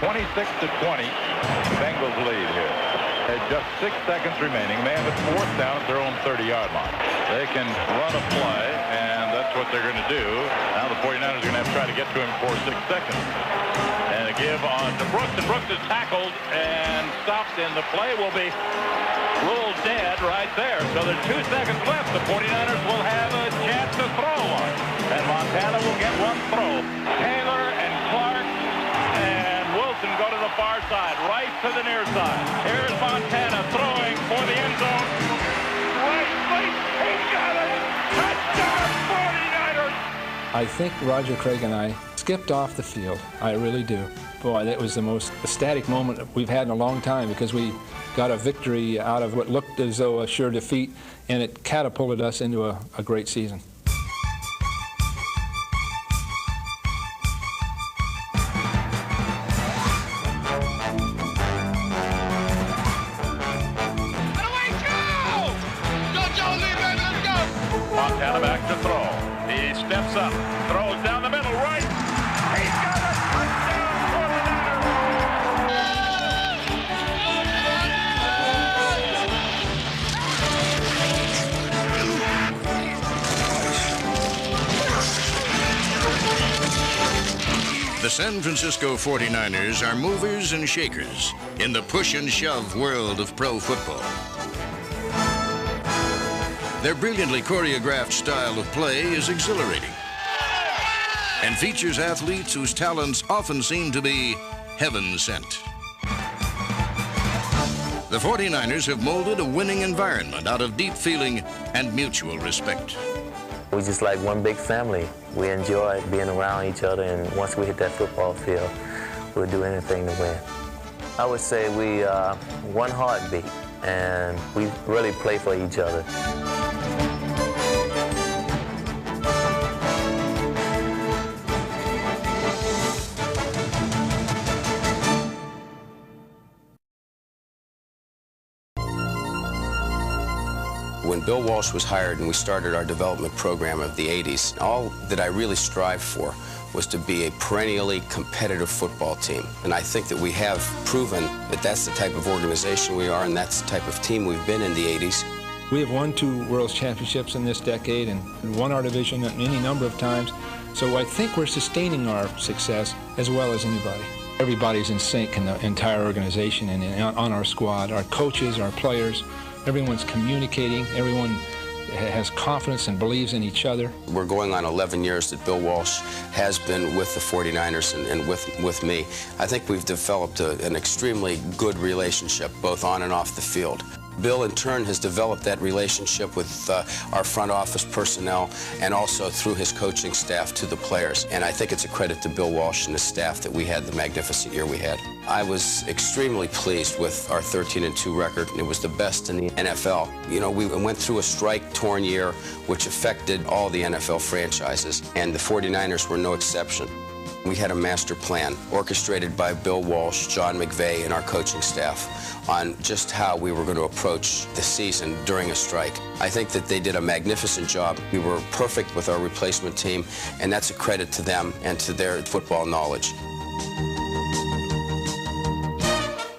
26-20. Bengals lead here. At just 6 seconds remaining, they have it 4th down at their own 30-yard line. They can run a play, and that's what they're going to do. Now the 49ers are going to have to try to get to him for 6 seconds. And a give on to Brooks, and Brooks is tackled and stopped, and the play will be ruled dead right there. So there's 2 seconds left. The 49ers will have a chance to throw one. And Montana will get one throw. Taylor and Clark and Wilson go to the far side, right to the near side. Here's Montana throwing for the end zone. Right place, he got it! Touchdown 49ers! I think Roger Craig and I skipped off the field. I really do. Boy, that was the most ecstatic moment we've had in a long time, because we got a victory out of what looked as though a sure defeat, and it catapulted us into a great season. Montana back to throw. He steps up, throws down the middle, right. He's got a touchdown for the Niners. The San Francisco 49ers are movers and shakers in the push and shove world of pro football. Their brilliantly choreographed style of play is exhilarating and features athletes whose talents often seem to be heaven sent. The 49ers have molded a winning environment out of deep feeling and mutual respect. We're just like one big family. We enjoy being around each other, and once we hit that football field, we'll do anything to win. I would say we are one heartbeat, and we really play for each other. When Bill Walsh was hired and we started our development program of the 80s, all that I really strived for was to be a perennially competitive football team. And I think that we have proven that that's the type of organization we are, and that's the type of team we've been in the 80s. We have won 2 World Championships in this decade and won our division any number of times. So I think we're sustaining our success as well as anybody. Everybody's in sync in the entire organization and on our squad, our coaches, our players. Everyone's communicating, everyone has confidence and believes in each other. We're going on 11 years that Bill Walsh has been with the 49ers and with me. I think we've developed an extremely good relationship, both on and off the field. Bill, in turn, has developed that relationship with our front office personnel and also through his coaching staff to the players. And I think it's a credit to Bill Walsh and his staff that we had the magnificent year we had. I was extremely pleased with our 13-2 record. It was the best in the NFL. You know, we went through a strike-torn year, which affected all the NFL franchises, and the 49ers were no exception. We had a master plan orchestrated by Bill Walsh, John McVay, and our coaching staff on just how we were going to approach the season during a strike. I think that they did a magnificent job. We were perfect with our replacement team, and that's a credit to them and to their football knowledge.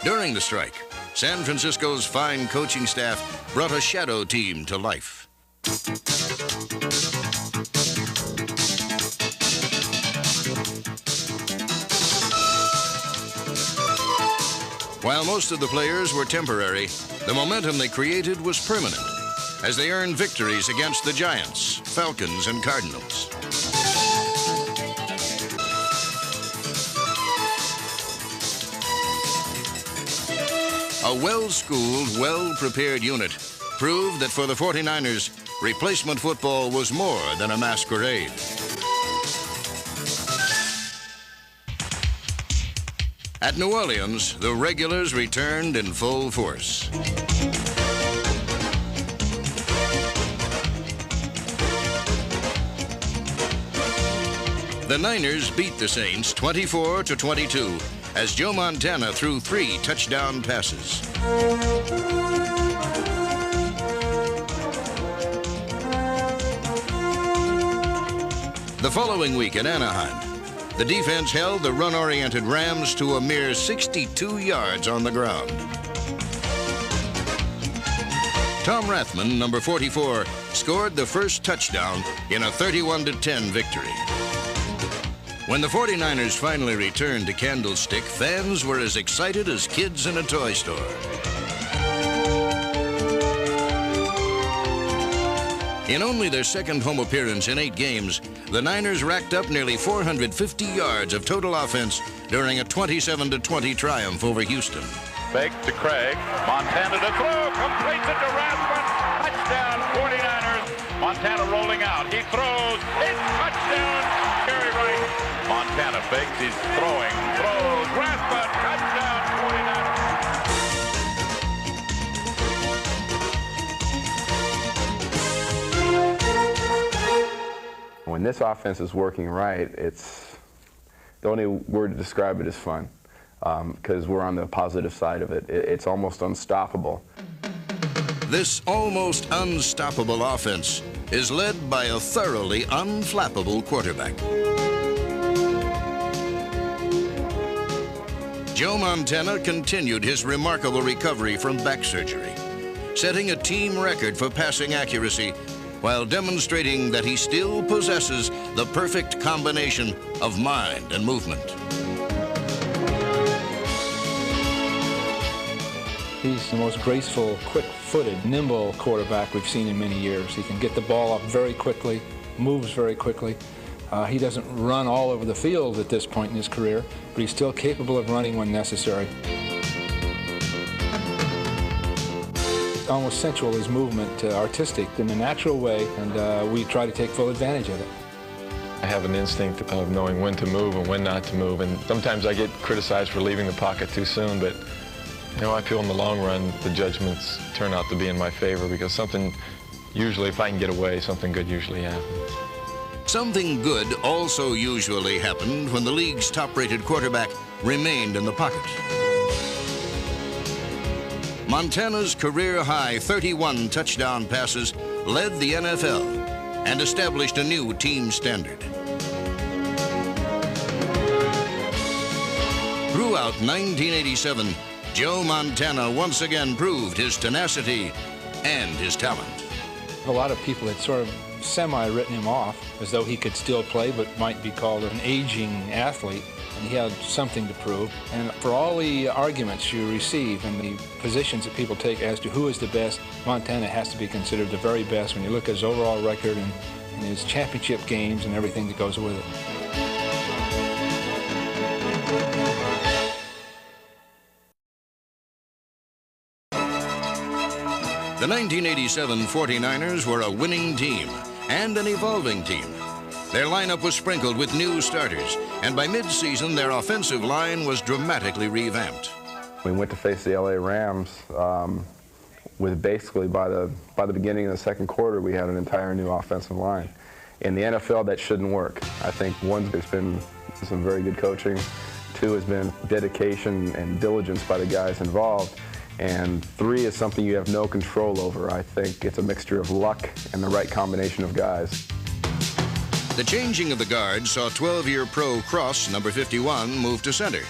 During the strike, San Francisco's fine coaching staff brought a shadow team to life. While most of the players were temporary, the momentum they created was permanent as they earned victories against the Giants, Falcons, and Cardinals. A well-schooled, well-prepared unit proved that for the 49ers, replacement football was more than a masquerade. At New Orleans, the regulars returned in full force. The Niners beat the Saints 24-22 as Joe Montana threw 3 touchdown passes. The following week in Anaheim, the defense held the run-oriented Rams to a mere 62 yards on the ground. Tom Rathman, number 44, scored the first touchdown in a 31-10 victory. When the 49ers finally returned to Candlestick, fans were as excited as kids in a toy store. In only their second home appearance in 8 games, the Niners racked up nearly 450 yards of total offense during a 27-20 triumph over Houston. Fake to Craig. Montana to throw. Completes it to Rathman. Touchdown, 49ers. Montana rolling out. He throws. It's touchdown. Gary Wright. Montana fakes. He's throwing. Throws. Rathman. Touchdown, 49ers. When this offense is working right, it's the only word to describe it is fun. Because we're on the positive side of it. It's almost unstoppable. This almost unstoppable offense is led by a thoroughly unflappable quarterback. Joe Montana continued his remarkable recovery from back surgery, setting a team record for passing accuracy while demonstrating that he still possesses the perfect combination of mind and movement. He's the most graceful, quick-footed, nimble quarterback we've seen in many years. He can get the ball up very quickly, moves very quickly. He doesn't run all over the field at this point in his career, but he's still capable of running when necessary. Almost sensual, his movement, artistic in a natural way, and we try to take full advantage of it. I have an instinct of knowing when to move and when not to move, and sometimes I get criticized for leaving the pocket too soon, but you know, I feel in the long run the judgments turn out to be in my favor because something, usually if I can get away, something good usually happens. Something good also usually happened when the league's top-rated quarterback remained in the pocket. Montana's career-high 31 touchdown passes led the NFL and established a new team standard. Throughout 1987, Joe Montana once again proved his tenacity and his talent. A lot of people had sort of semi-written him off as though he could still play but might be called an aging athlete, and he had something to prove. And for all the arguments you receive and the positions that people take as to who is the best, Montana has to be considered the very best when you look at his overall record and his championship games and everything that goes with it. The 1987 49ers were a winning team and an evolving team. Their lineup was sprinkled with new starters, and by mid-season, their offensive line was dramatically revamped. We went to face the LA Rams with basically by the beginning of the second quarter, we had an entire new offensive line. In the NFL, that shouldn't work. I think one, there's been some very good coaching. 2 has been dedication and diligence by the guys involved. And 3 is something you have no control over. I think it's a mixture of luck and the right combination of guys. The changing of the guard saw 12-year pro Cross, number 51, move to center,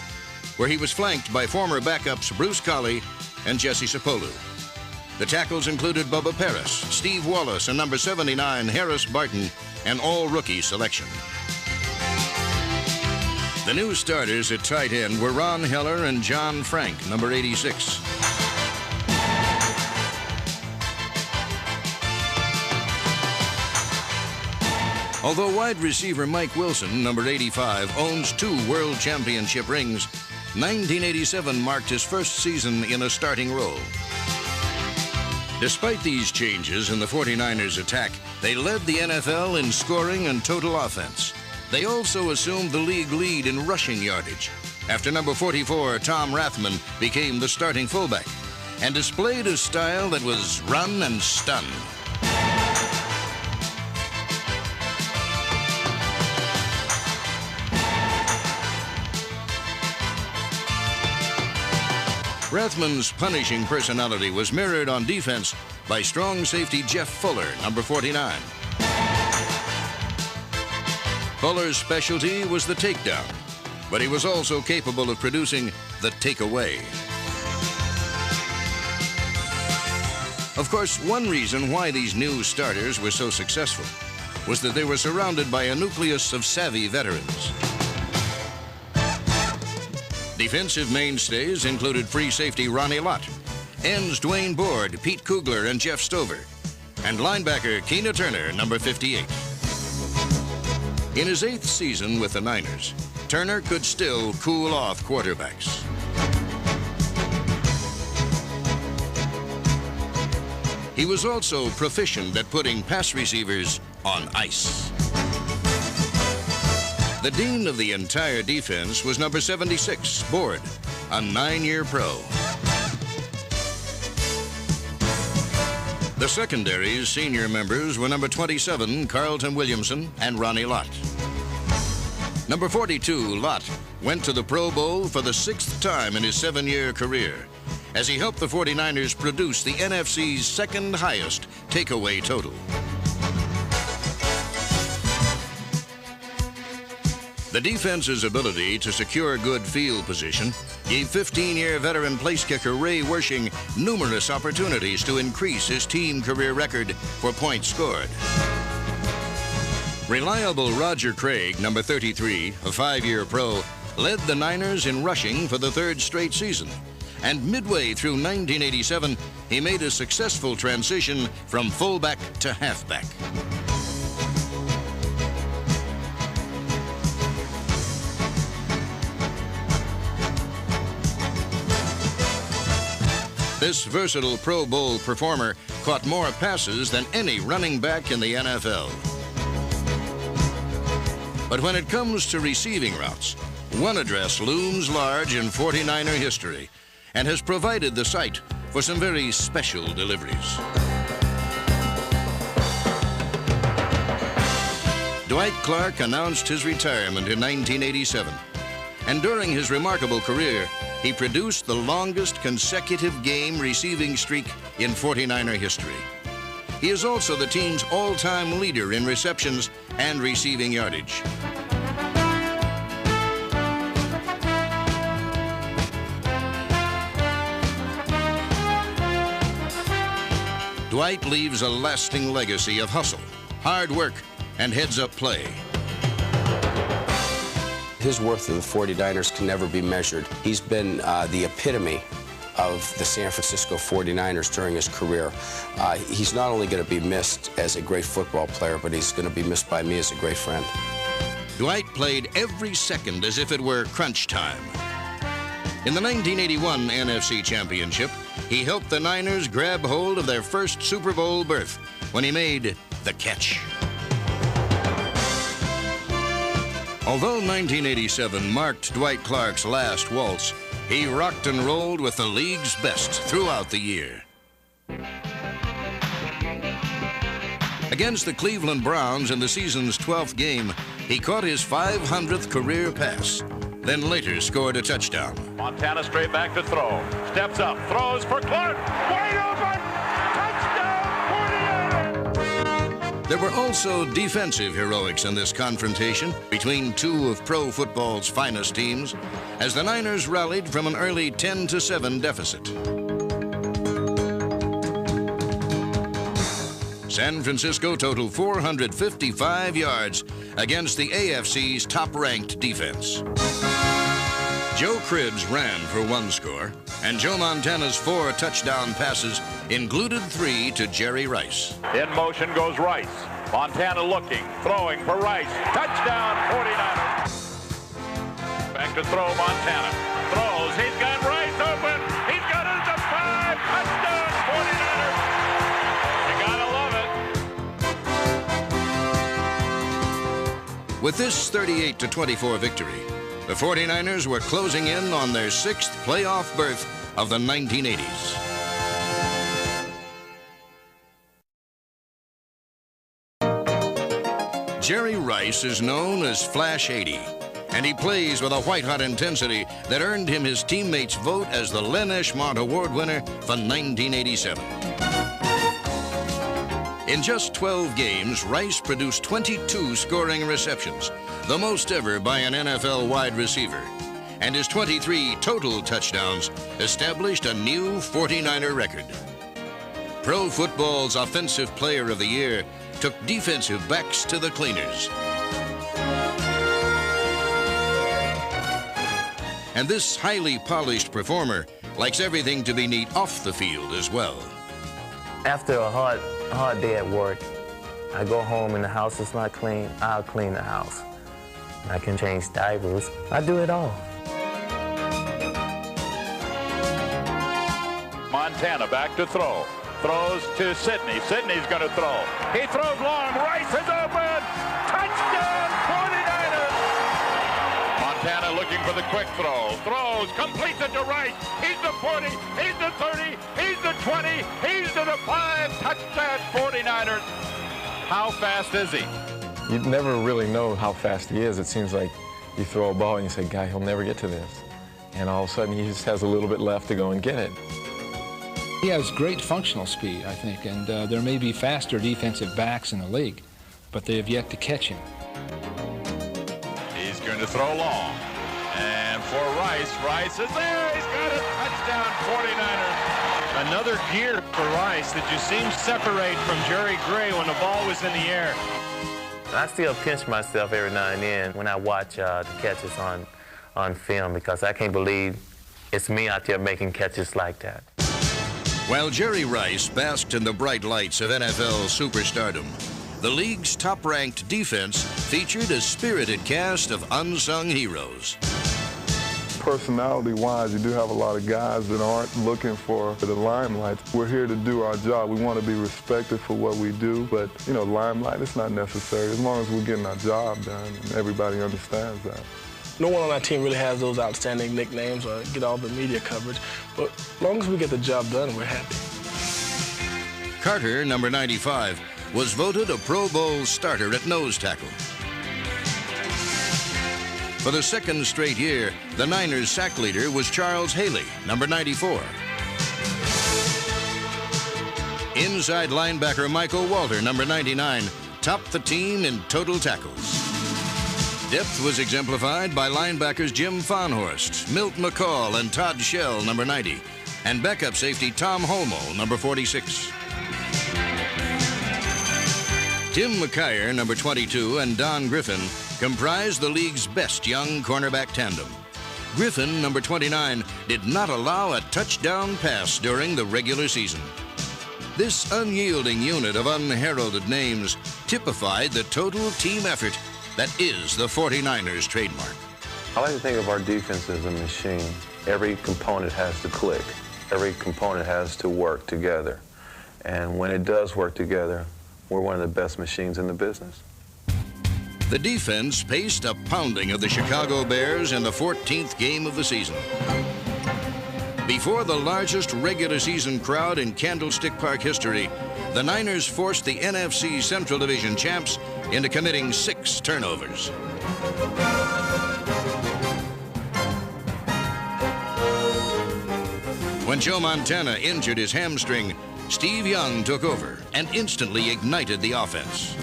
where he was flanked by former backups Bruce Collie and Jesse Sapolu. The tackles included Bubba Paris, Steve Wallace, and number 79, Harris Barton, an all-rookie selection. The new starters at tight end were Ron Heller and John Frank, number 86. Although wide receiver Mike Wilson, number 85, owns 2 world championship rings, 1987 marked his first season in a starting role. Despite these changes in the 49ers attack, they led the NFL in scoring and total offense. They also assumed the league lead in rushing yardage after number 44, Tom Rathman, became the starting fullback and displayed a style that was run and stun. Rathman's punishing personality was mirrored on defense by strong safety Jeff Fuller, number 49. Fuller's specialty was the takedown, but he was also capable of producing the takeaway. Of course, one reason why these new starters were so successful was that they were surrounded by a nucleus of savvy veterans. Defensive mainstays included free safety Ronnie Lott, ends Dwayne Board, Pete Kugler, and Jeff Stover, and linebacker Keena Turner, number 58. In his 8th season with the Niners, Turner could still cool off quarterbacks. He was also proficient at putting pass receivers on ice. The dean of the entire defense was number 76, Board, a 9-year pro. The secondary's senior members were number 27, Carlton Williamson, and Ronnie Lott. Number 42, Lott, went to the Pro Bowl for the 6th time in his 7-year career, as he helped the 49ers produce the NFC's second highest takeaway total. The defense's ability to secure good field position gave 15-year veteran place kicker Ray Wersching numerous opportunities to increase his team career record for points scored. Reliable Roger Craig, number 33, a 5-year pro, led the Niners in rushing for the 3rd straight season. And midway through 1987, he made a successful transition from fullback to halfback. This versatile Pro Bowl performer caught more passes than any running back in the NFL. But when it comes to receiving routes, one address looms large in 49er history and has provided the site for some very special deliveries. Dwight Clark announced his retirement in 1987, and during his remarkable career, he produced the longest consecutive game receiving streak in 49er history. He is also the team's all-time leader in receptions and receiving yardage. Dwight leaves a lasting legacy of hustle, hard work, and heads-up play. His worth of the 49ers can never be measured. He's been the epitome of the San Francisco 49ers during his career. He's not only going to be missed as a great football player, but he's going to be missed by me as a great friend. Dwight played every second as if it were crunch time. In the 1981 NFC Championship, he helped the Niners grab hold of their first Super Bowl berth when he made the catch. Although 1987 marked Dwight Clark's last waltz, he rocked and rolled with the league's best throughout the year. Against the Cleveland Browns in the season's 12th game, he caught his 500th career pass, then later scored a touchdown. Montana straight back to throw. Steps up, throws for Clark. Wide open! Touchdown, 49ers! There were also defensive heroics in this confrontation between two of pro football's finest teams, as the Niners rallied from an early 10-7 deficit. San Francisco totaled 455 yards against the AFC's top-ranked defense. Joe Cribbs ran for 1 score, and Joe Montana's 4 touchdown passes included 3 to Jerry Rice. In motion goes Rice. Montana looking, throwing for Rice. Touchdown, 49ers. Back to throw, Montana. Throws, he's got Rice open. He's got it at the 5. Touchdown, 49ers. You gotta love it. With this 38-24 victory, the 49ers were closing in on their 6th playoff berth of the 1980s. Jerry Rice is known as Flash 80, and he plays with a white-hot intensity that earned him his teammates' vote as the Len Eshmont Award winner for 1987. In just 12 games, Rice produced 22 scoring receptions, the most ever by an NFL wide receiver. And his 23 total touchdowns established a new 49er record. Pro Football's Offensive Player of the Year took defensive backs to the cleaners. And this highly polished performer likes everything to be neat off the field as well. After a hard day at work, I go home and the house is not clean, I'll clean the house. I can change diapers. I do it all. Montana back to throw. Throws to Sidney. Sidney's going to throw. He throws long. Rice is open. Touchdown, 49ers. Montana looking for the quick throw. Throws, completes it to Rice. He's the 40. He's the 30. He's the 20. He's to the 5. Touchdown, 49ers. How fast is he? You never really know how fast he is. It seems like you throw a ball and you say, "God, he'll never get to this." And all of a sudden, he just has a little bit left to go and get it. He has great functional speed, I think, and there may be faster defensive backs in the league, but they have yet to catch him. He's going to throw long. And for Rice, Rice is there. He's got a touchdown, 49ers. Another gear for Rice that just seems separate from Jerry Gray when the ball was in the air. I still pinch myself every now and then when I watch the catches on film because I can't believe it's me out there making catches like that. While Jerry Rice basked in the bright lights of NFL superstardom, the league's top-ranked defense featured a spirited cast of unsung heroes. Personality-wise, you do have a lot of guys that aren't looking for the limelight. We're here to do our job. We want to be respected for what we do, but, you know, limelight is not necessary as long as we're getting our job done, and everybody understands that. No one on our team really has those outstanding nicknames or get all the media coverage, but as long as we get the job done, we're happy. Carter, number 95, was voted a Pro Bowl starter at nose tackle. For the second straight year, the Niners' sack leader was Charles Haley, number 94. Inside linebacker Michael Walter, number 99, topped the team in total tackles. Depth was exemplified by linebackers Jim Fonhorst, Milt McCall, and Todd Shell, number 90, and backup safety Tom Holmoe, number 46. Tim McKyer, number 22, and Don Griffin comprised the league's best young cornerback tandem. Griffin, number 29, did not allow a touchdown pass during the regular season. This unyielding unit of unheralded names typified the total team effort that is the 49ers trademark. I like to think of our defense as a machine. Every component has to click. Every component has to work together. And when it does work together, we're one of the best machines in the business. The defense paced a pounding of the Chicago Bears in the 14th game of the season. Before the largest regular season crowd in Candlestick Park history, the Niners forced the NFC Central Division champs into committing 6 turnovers. When Joe Montana injured his hamstring, Steve Young took over and instantly ignited the offense.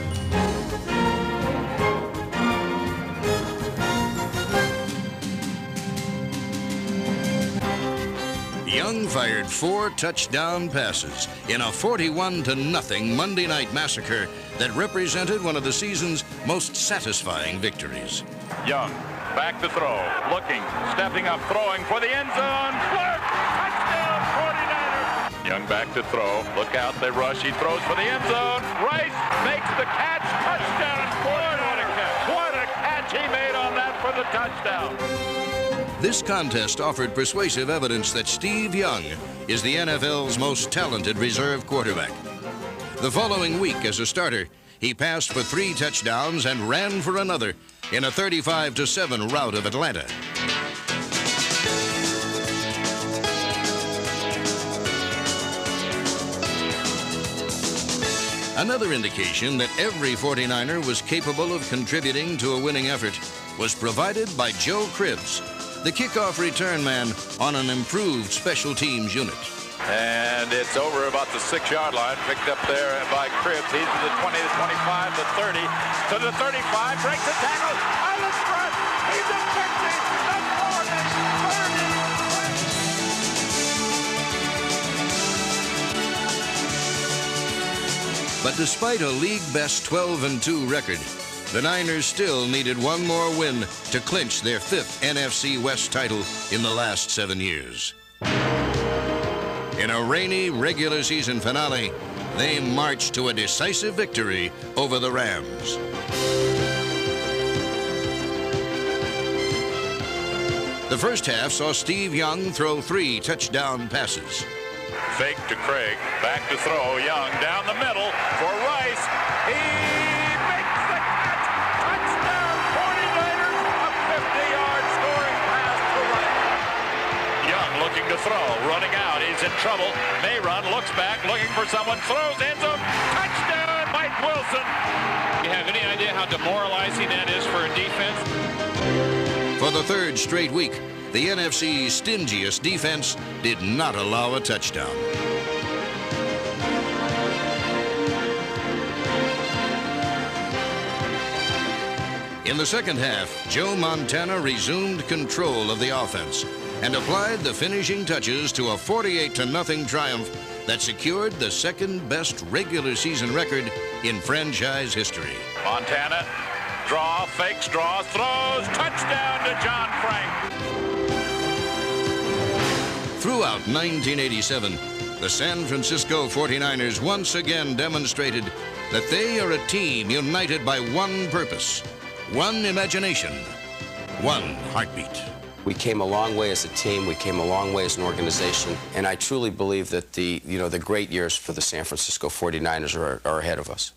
Young fired 4 touchdown passes in a 41-0 Monday night massacre that represented one of the season's most satisfying victories. Young back to throw, looking, stepping up, throwing for the end zone. Clark, touchdown, 49ers. Young back to throw, look out, they rush, he throws for the end zone. Rice makes the catch, touchdown, 49ers. What a catch he made on that for the touchdown. This contest offered persuasive evidence that Steve Young is the NFL's most talented reserve quarterback. The following week as a starter, he passed for 3 touchdowns and ran for another in a 35-7 rout of Atlanta. Another indication that every 49er was capable of contributing to a winning effort was provided by Joe Cribbs, the kickoff return man on an improved special teams unit. And it's over about the 6-yard line, picked up there by Cribbs. He's to the 20, the 25, the 30, to the 35, breaks the tackle, Island front, he's at 50, the 40, 30. But despite a league-best 12-2 record, the Niners still needed one more win to clinch their 5th NFC West title in the last 7 years. In a rainy regular season finale, they marched to a decisive victory over the Rams. The first half saw Steve Young throw 3 touchdown passes. Fake to Craig, back to throw, Young down the middle for Rice. He makes the catch, touchdown, 49ers, a 50-yard scoring pass to Rice. Young looking to throw, running out, he's in trouble, may run, looks back, looking for someone, throws, end zone, touchdown, Mike Wilson. You have any idea how demoralizing that is for a defense? For the 3rd straight week, the NFC's stingiest defense did not allow a touchdown. In the second half, Joe Montana resumed control of the offense and applied the finishing touches to a 48-0 triumph that secured the 2nd-best regular season record in franchise history. Montana, draw, fakes, draw, throws, touchdown to John Frank. Throughout 1987, the San Francisco 49ers once again demonstrated that they are a team united by one purpose, one imagination, one heartbeat. We came a long way as a team. We came a long way as an organization. And I truly believe that the great years for the San Francisco 49ers are ahead of us.